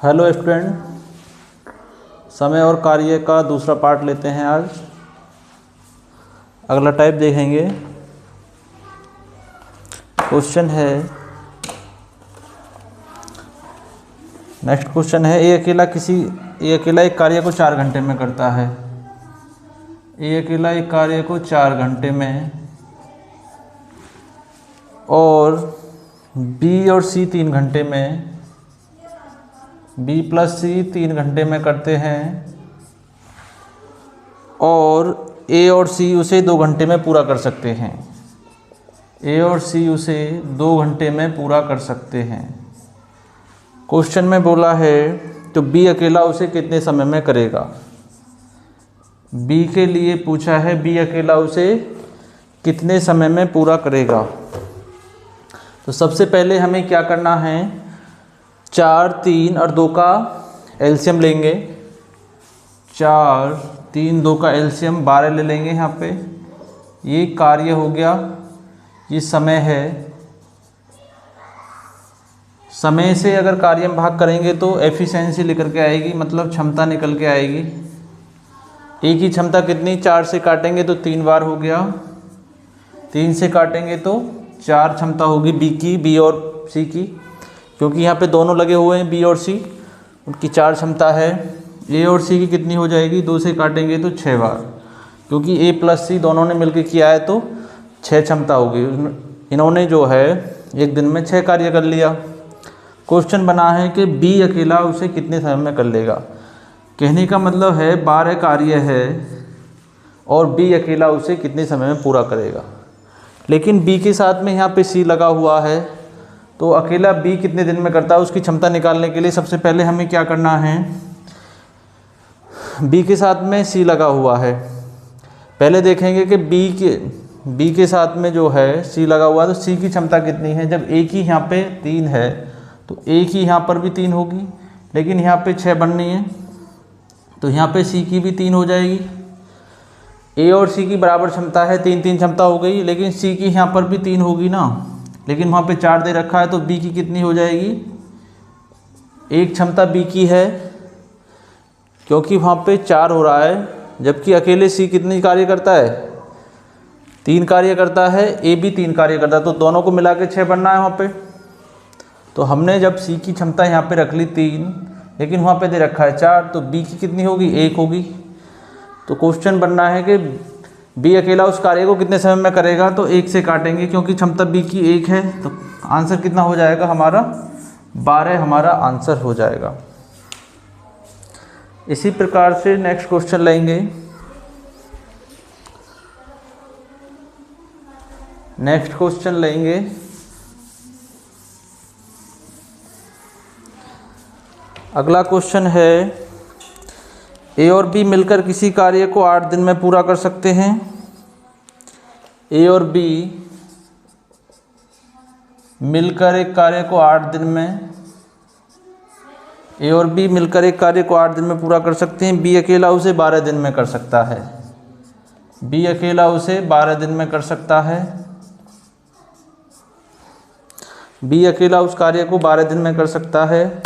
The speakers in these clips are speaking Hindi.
हेलो स्टूडेंट, समय और कार्य का दूसरा पार्ट लेते हैं आज। अगला टाइप देखेंगे। क्वेश्चन है, नेक्स्ट क्वेश्चन है, ये अकेला एक कार्य को 4 घंटे में करता है। ये अकेला एक कार्य को 4 घंटे में, और बी और सी 3 घंटे में, बी प्लस सी 3 घंटे में करते हैं, और ए और सी उसे 2 घंटे में पूरा कर सकते हैं। ए और सी उसे 2 घंटे में पूरा कर सकते हैं। क्वेश्चन में बोला है तो बी अकेला उसे कितने समय में करेगा। बी के लिए पूछा है, बी अकेला उसे कितने समय में पूरा करेगा। तो सबसे पहले हमें क्या करना है, 4, 3 और 2 का एलसीएम लेंगे। 4, 3, 2 का एलसीएम 12 ले लेंगे। यहाँ पे ये कार्य हो गया, ये समय है। समय से अगर कार्य में भाग करेंगे तो एफिशिएंसी लेकर के आएगी, मतलब क्षमता निकल के आएगी। ए की क्षमता कितनी, 4 से काटेंगे तो 3 बार हो गया, 3 से काटेंगे तो 4 क्षमता होगी बी की, बी और सी की, क्योंकि यहाँ पे दोनों लगे हुए हैं बी और सी, उनकी 4 क्षमता है। ए और सी की कितनी हो जाएगी, 2 से काटेंगे तो 6 बार, क्योंकि ए प्लस सी दोनों ने मिलकर किया है तो 6 क्षमता होगी। इन्होंने जो है एक दिन में 6 कार्य कर लिया। क्वेश्चन बना है कि बी अकेला उसे कितने समय में कर लेगा। कहने का मतलब है 12 कार्य है और बी अकेला उसे कितने समय में पूरा करेगा। लेकिन बी के साथ में यहाँ पे सी लगा हुआ है, तो अकेला बी कितने दिन में करता है उसकी क्षमता निकालने के लिए सबसे पहले हमें क्या करना है, बी के साथ में सी लगा हुआ है। पहले देखेंगे कि बी के साथ में जो है सी लगा हुआ है, तो सी की क्षमता कितनी है। जब ए की यहाँ पे 3 है तो ए की यहाँ पर भी 3 होगी, लेकिन यहाँ पे 6 बननी है, तो यहाँ पे सी की भी 3 हो जाएगी। ए और सी की बराबर क्षमता है, 3-3 क्षमता हो गई, लेकिन सी की यहाँ पर भी 3 होगी ना, लेकिन वहाँ पे 4 दे रखा है, तो बी की कितनी हो जाएगी, 1 क्षमता बी की है, क्योंकि वहाँ पे 4 हो रहा है, जबकि अकेले सी कितनी कार्य करता है, 3 कार्य करता है, ए भी 3 कार्य करता है, तो दोनों को मिला के 6 बनना है वहाँ पे। तो हमने जब सी की क्षमता यहाँ पे रख ली 3, लेकिन वहाँ पे दे रखा है 4, तो बी की कितनी होगी, 1 होगी। तो क्वेश्चन बनना है कि बी अकेला उस कार्य को कितने समय में करेगा, तो 1 से काटेंगे, क्योंकि क्षमता बी की 1 है, तो आंसर कितना हो जाएगा हमारा, 12 हमारा आंसर हो जाएगा। इसी प्रकार से नेक्स्ट क्वेश्चन लेंगे। नेक्स्ट क्वेश्चन लेंगे, अगला क्वेश्चन है, ए और बी मिलकर किसी कार्य को 8 दिन में पूरा कर सकते हैं। ए और बी मिलकर एक कार्य को 8 दिन में, ए और बी मिलकर एक कार्य को 8 दिन में पूरा कर सकते हैं। बी अकेला उसे 12 दिन में कर सकता है। बी अकेला उसे 12 दिन में कर सकता है। बी अकेला उस कार्य को 12 दिन में कर सकता है।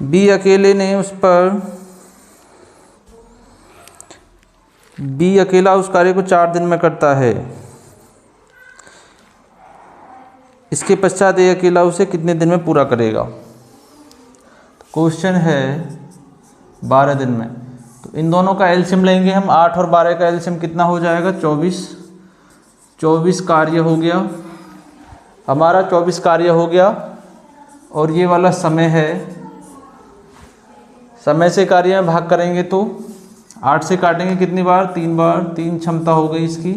बी अकेले ने उस पर, बी अकेला उस कार्य को 4 दिन में करता है। इसके पश्चात ए अकेला उसे कितने दिन में पूरा करेगा। तो क्वेश्चन है 12 दिन में, तो इन दोनों का एलसीएम लेंगे हम। 8 और 12 का एलसीएम कितना हो जाएगा, 24। 24 कार्य हो गया हमारा, 24 कार्य हो गया। और ये वाला समय है, समय से कार्य में भाग करेंगे तो 8 से काटेंगे कितनी बार, 3 बार, 3 क्षमता हो गई इसकी।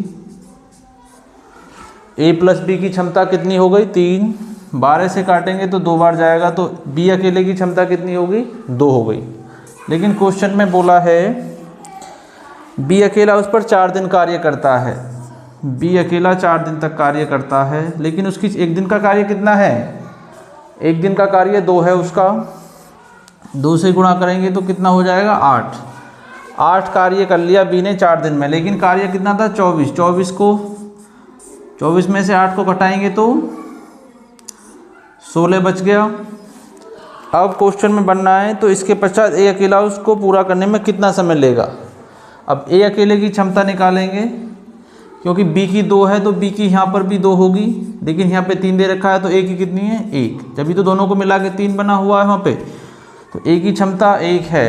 ए प्लस बी की क्षमता कितनी हो गई, 3। 12 से काटेंगे तो 2 बार जाएगा, तो बी अकेले की क्षमता कितनी होगी, 2 हो गई। लेकिन क्वेश्चन में बोला है बी अकेला उस पर 4 दिन कार्य करता है। बी अकेला 4 दिन तक कार्य करता है, लेकिन उसकी एक दिन का कार्य कितना है, एक दिन का कार्य 2 है उसका। 2 से गुणा करेंगे तो कितना हो जाएगा, 8। 8 कार्य कर लिया बी ने 4 दिन में, लेकिन कार्य कितना था, 24। 24 में से 8 को घटाएंगे तो 16 बच गया। अब क्वेश्चन में बनना है तो इसके पश्चात ए अकेला उसको पूरा करने में कितना समय लेगा। अब ए अकेले की क्षमता निकालेंगे, क्योंकि बी की 2 है तो बी की यहाँ पर भी 2 होगी, लेकिन यहाँ पे 3 दे रखा है तो ए की कितनी है 1, जब तो दोनों को मिला के 3 बना हुआ है वहाँ पे, तो ए की क्षमता 1 है,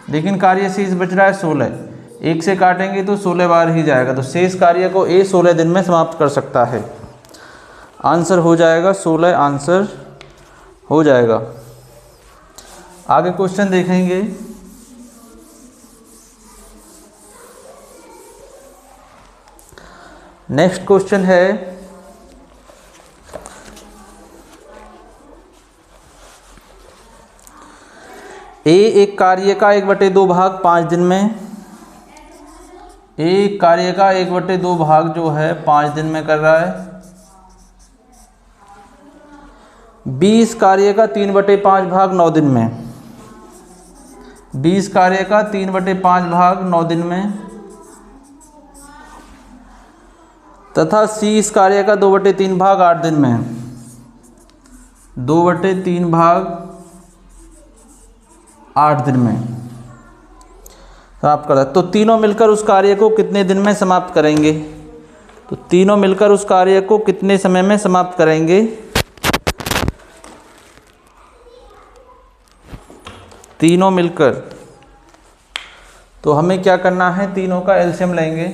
लेकिन कार्य शेष बच रहा है 16, 1 से काटेंगे तो 16 बार ही जाएगा, तो शेष कार्य को ए 16 दिन में समाप्त कर सकता है। आंसर हो जाएगा 16, आंसर हो जाएगा। आगे क्वेश्चन देखेंगे। नेक्स्ट क्वेश्चन है ए एक कार्य का 1/2 भाग 5 दिन में, एक कार्य का 1/2 भाग जो है 5 दिन में कर रहा है। बी इस कार्य का 3/5 भाग 9 दिन में, 20 कार्य का 3/5 भाग 9 दिन में, तथा सी इस कार्य का 2/3 भाग 8 दिन में, 2/3 भाग 8 दिन में समाप्त कर। तो तीनों मिलकर उस कार्य को कितने दिन में समाप्त करेंगे, तो तीनों मिलकर उस कार्य को कितने समय में समाप्त करेंगे। तीनों मिलकर, तो हमें क्या करना है, तीनों का एलसीएम लेंगे।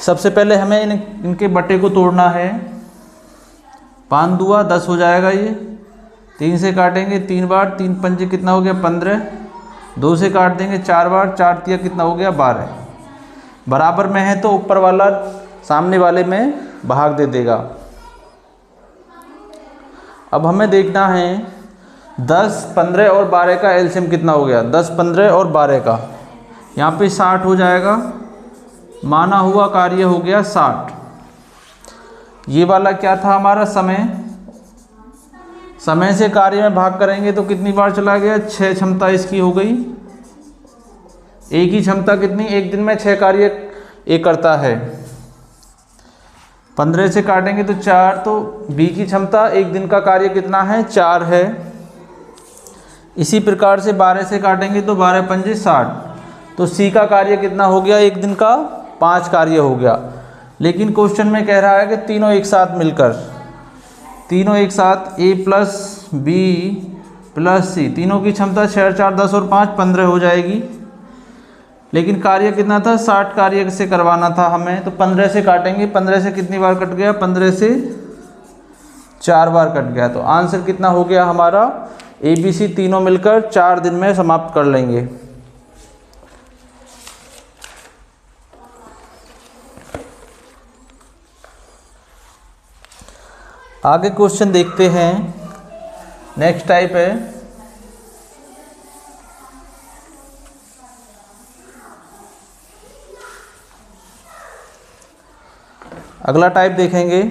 सबसे पहले हमें इनके बटे को तोड़ना है। 5 दूआ 10 हो जाएगा, ये 3 से काटेंगे 3 बार, 3 पंजे कितना हो गया 15, 2 से काट देंगे 4 बार, 4 तिया कितना हो गया 12, बराबर में है तो ऊपर वाला सामने वाले में भाग दे देगा। अब हमें देखना है 10, 15 और 12 का एलसीएम कितना हो गया, 10, 15 और 12 का, यहाँ पे 60 हो जाएगा, माना हुआ कार्य हो गया 60। ये वाला क्या था हमारा समय, समय से कार्य में भाग करेंगे तो कितनी बार चला गया, 6 क्षमता इसकी हो गई। ए की क्षमता कितनी, एक दिन में 6 कार्य ए करता है। 15 से काटेंगे तो 4, तो बी की क्षमता एक दिन का कार्य कितना है 4 है। इसी प्रकार से 12 से काटेंगे तो 12 पंजे 60, तो सी का कार्य कितना हो गया, एक दिन का 5 कार्य हो गया। लेकिन क्वेश्चन में कह रहा है कि तीनों एक साथ मिलकर, तीनों एक साथ ए प्लस बी प्लस सी, तीनों की क्षमता 6 4 10 और 5 15 हो जाएगी। लेकिन कार्य कितना था, 60 कार्य से करवाना था हमें, तो 15 से काटेंगे, 15 से कितनी बार कट गया, 15 से 4 बार कट गया। तो आंसर कितना हो गया हमारा, ए बी सी तीनों मिलकर 4 दिन में समाप्त कर लेंगे। आगे क्वेश्चन देखते हैं। नेक्स्ट टाइप है अगला टाइप देखेंगे।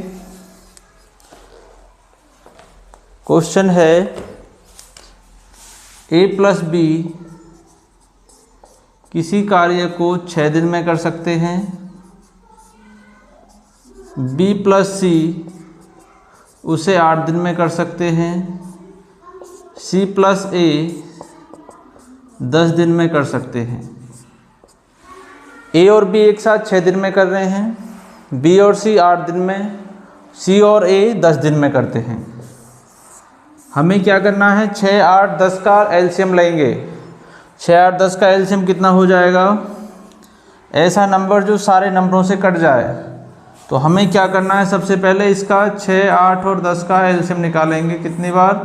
क्वेश्चन है ए प्लस बी किसी कार्य को 6 दिन में कर सकते हैं, बी प्लस सी उसे 8 दिन में कर सकते हैं, सी प्लस ए 10 दिन में कर सकते हैं। ए और बी एक साथ 6 दिन में कर रहे हैं, बी और सी 8 दिन में, सी और ए 10 दिन में करते हैं। हमें क्या करना है, 6 8 10 का एलसीएम लेंगे। 6 8 10 का एलसीएम कितना हो जाएगा, ऐसा नंबर जो सारे नंबरों से कट जाए। तो हमें क्या करना है, सबसे पहले इसका 6 8 और 10 का एलसीएम निकालेंगे। कितनी बार,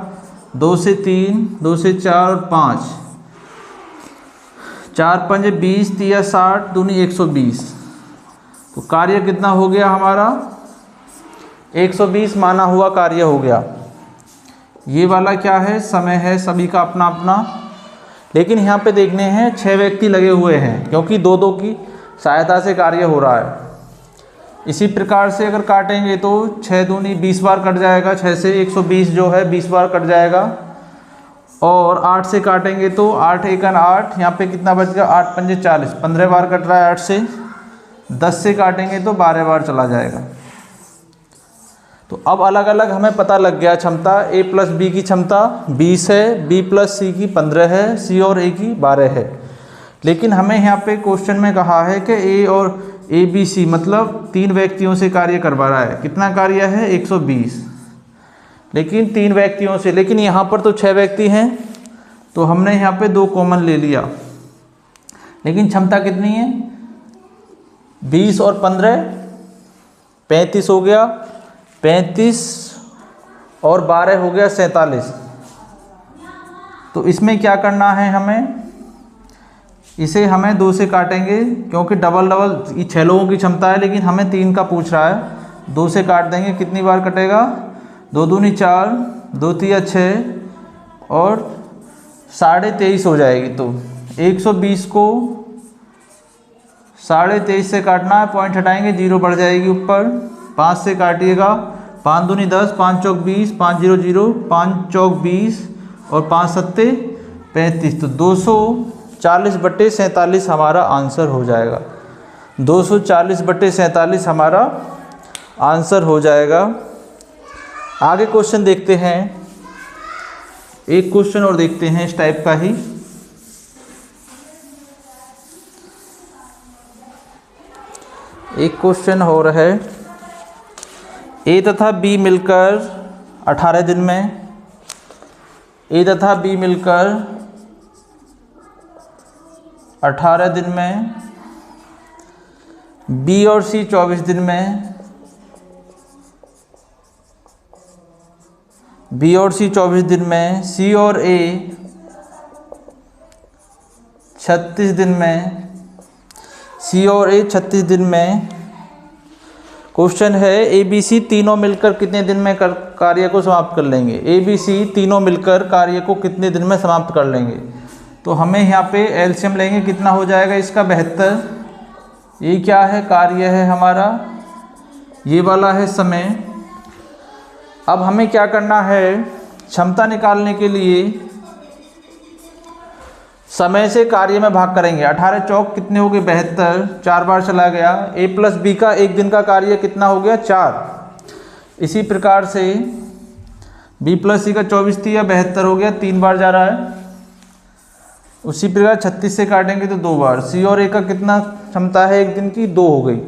2 से 3, 2 से 4 और 5, 4 पंजे 20, 3 60, दूनी 120। तो कार्य कितना हो गया हमारा, 120 माना हुआ कार्य हो गया। ये वाला क्या है, समय है, सभी का अपना अपना। लेकिन यहाँ पे देखने हैं 6 व्यक्ति लगे हुए हैं, क्योंकि 2-2 की सहायता से कार्य हो रहा है। इसी प्रकार से अगर काटेंगे तो 6 दूनी 20 बार कट जाएगा, 6 से 120 जो है 20 बार कट जाएगा। और 8 से काटेंगे तो 8 एकन 8, यहाँ पे कितना बच गया, 8 पंजे 40, 15 बार कट रहा है 8 से। 10 से काटेंगे तो 12 बार चला जाएगा। तो अब अलग अलग हमें पता लग गया क्षमता। a प्लस बी की क्षमता 20 है, b प्लस सी की 15 है, c और a की 12 है। लेकिन हमें यहाँ पे क्वेश्चन में कहा है कि a और ए बी सी मतलब 3 व्यक्तियों से कार्य करवा रहा है। कितना कार्य है? 120, लेकिन 3 व्यक्तियों से। लेकिन यहाँ पर तो 6 व्यक्ति हैं, तो हमने यहाँ पे 2 कॉमन ले लिया। लेकिन क्षमता कितनी है? 20 और 15 35 हो गया, 35 और 12 हो गया 47। तो इसमें क्या करना है हमें? इसे हमें 2 से काटेंगे, क्योंकि डबल डबल 6 लोगों की क्षमता है, लेकिन हमें 3 का पूछ रहा है। 2 से काट देंगे, कितनी बार कटेगा? 2 दूनी 4, 2 तिया 6 और 23.5 हो जाएगी। तो 120 को 23.5 से काटना है, पॉइंट हटाएंगे, 0 बढ़ जाएगी ऊपर। 5 से काटिएगा, 5 दूनी 10, 5 चौक 20, 5 0 0, 5 चौक 20 और 5 सत्ते 35। तो 240/47 हमारा आंसर हो जाएगा। 240/47 हमारा आंसर हो जाएगा। आगे क्वेश्चन देखते हैं, एक क्वेश्चन और देखते हैं इस टाइप का ही। एक क्वेश्चन हो रहा है, ए तथा बी मिलकर 18 दिन में, ए तथा बी मिलकर 18 दिन में, बी और सी 24 दिन में, बी और सी 24 दिन में, सी और ए 36 दिन में, सी और ए 36 दिन में। क्वेश्चन है ए बी सी तीनों मिलकर कितने दिन में कार्य को समाप्त कर लेंगे? ए बी सी तीनों मिलकर कार्य को कितने दिन में समाप्त कर लेंगे? तो हमें यहाँ पे एलसीएम लेंगे, कितना हो जाएगा इसका? 72। ये क्या है? कार्य है हमारा, ये वाला है समय। अब हमें क्या करना है? क्षमता निकालने के लिए समय से कार्य में भाग करेंगे। 18 चौक कितने हो गए? 72, 4 बार चला गया। ए प्लस बी का एक दिन का कार्य कितना हो गया? 4। इसी प्रकार से बी प्लस सी का 24 थी या 72 हो गया, 3 बार जा रहा है। उसी प्रकार 36 से काटेंगे तो 2 बार। सी और ए का कितना क्षमता है एक दिन की? 2 हो गई।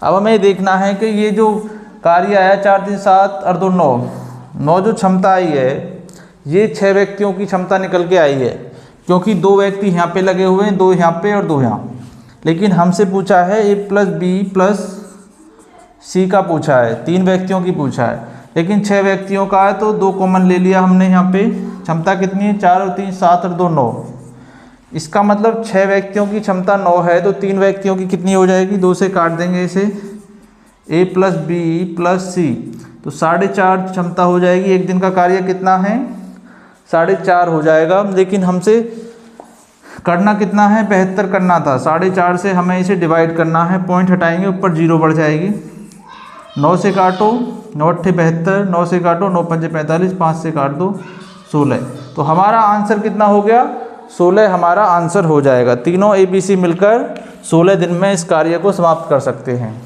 अब हमें देखना है कि ये जो कार्य आया 4 3 7 और 2 9 जो क्षमता आई है, ये 6 व्यक्तियों की क्षमता निकल के आई है, क्योंकि 2 व्यक्ति यहाँ पे लगे हुए हैं, 2 यहाँ पे और 2 यहाँ। लेकिन हमसे पूछा है ए प्लस बी प्लस सी का पूछा है, 3 व्यक्तियों की पूछा है, लेकिन 6 व्यक्तियों का है, तो 2 कॉमन ले लिया हमने। यहाँ पे क्षमता कितनी है? 4 और 3 7 और 2 9। इसका मतलब 6 व्यक्तियों की क्षमता 9 है, तो 3 व्यक्तियों की कितनी हो जाएगी? 2 से काट देंगे इसे। ए प्लस बी प्लस सी, तो 4.5 क्षमता हो जाएगी। एक दिन का कार्य कितना है? 4.5 हो जाएगा। लेकिन हमसे करना कितना है? 72 करना था। 4.5 से हमें इसे डिवाइड करना है, पॉइंट हटाएंगे, ऊपर 0 बढ़ जाएगी। 9 से काटो, 9 8 72, 9 से काटो, 9 5 45, 5 से काट दो 16। तो हमारा आंसर कितना हो गया? 16 हमारा आंसर हो जाएगा। तीनों ए बी सी मिलकर 16 दिन में इस कार्य को समाप्त कर सकते हैं।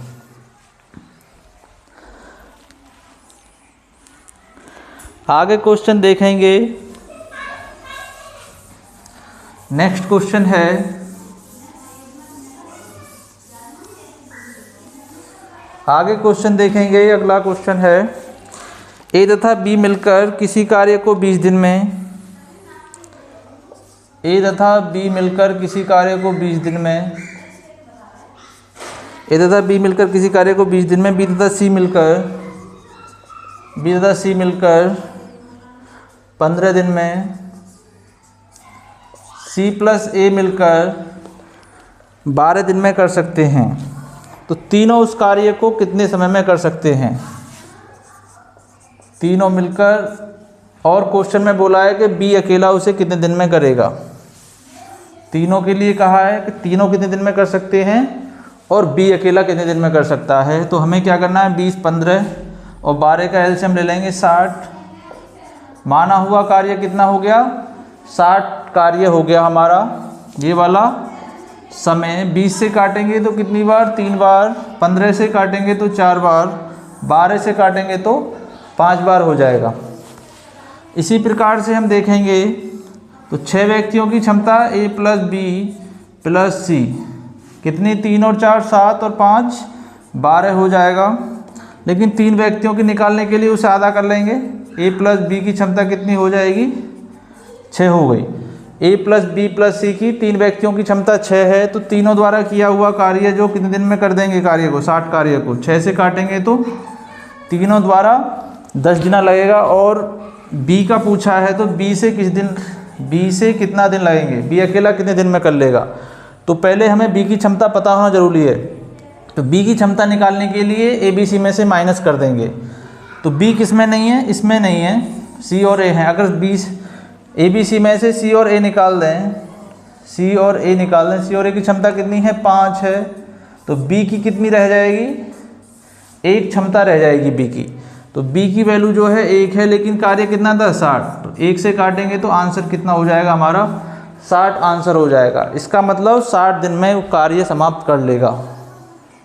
आगे क्वेश्चन देखेंगे। नेक्स्ट क्वेश्चन है, आगे क्वेश्चन देखेंगे। अगला क्वेश्चन है, ए तथा बी मिलकर किसी कार्य को 20 दिन में, ए तथा बी मिलकर किसी कार्य को 20 दिन में, ए तथा बी मिलकर किसी कार्य को 20 दिन में, बी तथा सी मिलकर 15 दिन में, सी प्लस ए मिलकर 12 दिन में कर सकते हैं। तो तीनों उस कार्य को कितने समय में कर सकते हैं? तीनों मिलकर, और क्वेश्चन में बोला है कि बी अकेला उसे कितने दिन में करेगा। तीनों के लिए कहा है कि तीनों कितने दिन में कर सकते हैं और बी अकेला कितने दिन में कर सकता है। तो हमें क्या करना है? 20 15 और 12 का एलसीएम ले लेंगे 60। माना हुआ कार्य कितना हो गया? 60 कार्य हो गया हमारा ये वाला समय। 20 से काटेंगे तो कितनी बार? 3 बार। 15 से काटेंगे तो 4 बार। 12 से काटेंगे तो 5 बार हो जाएगा। इसी प्रकार से हम देखेंगे तो 6 व्यक्तियों की क्षमता A + B + C कितनी, 3 और 4 7 और 5 12 हो जाएगा। लेकिन 3 व्यक्तियों की निकालने के लिए उसे आधा कर लेंगे। A + B की क्षमता कितनी हो जाएगी, 6 हो गई। A + B + C की 3 व्यक्तियों की क्षमता 6 है, तो तीनों द्वारा किया हुआ कार्य जो कितने दिन में कर देंगे कार्य को, 60 कार्य को 6 से काटेंगे तो तीनों द्वारा 10 दिन लगेगा। और B का पूछा है तो B से कितना दिन लगेंगे, B अकेला कितने दिन में कर लेगा। तो पहले हमें B की क्षमता पता होना जरूरी है। तो B की क्षमता निकालने के लिए ABC में से माइनस कर देंगे। तो B किस में नहीं है, इसमें नहीं है, C और A है। अगर ABC में से C और A निकाल दें, C और A की क्षमता कितनी है, 5 है। तो B की कितनी रह जाएगी, 1 क्षमता रह जाएगी B की। तो B की वैल्यू जो है 1 है, लेकिन कार्य कितना था, 60। तो 1 से काटेंगे तो आंसर कितना हो जाएगा हमारा, 60 आंसर हो जाएगा। इसका मतलब 60 दिन में कार्य समाप्त कर लेगा।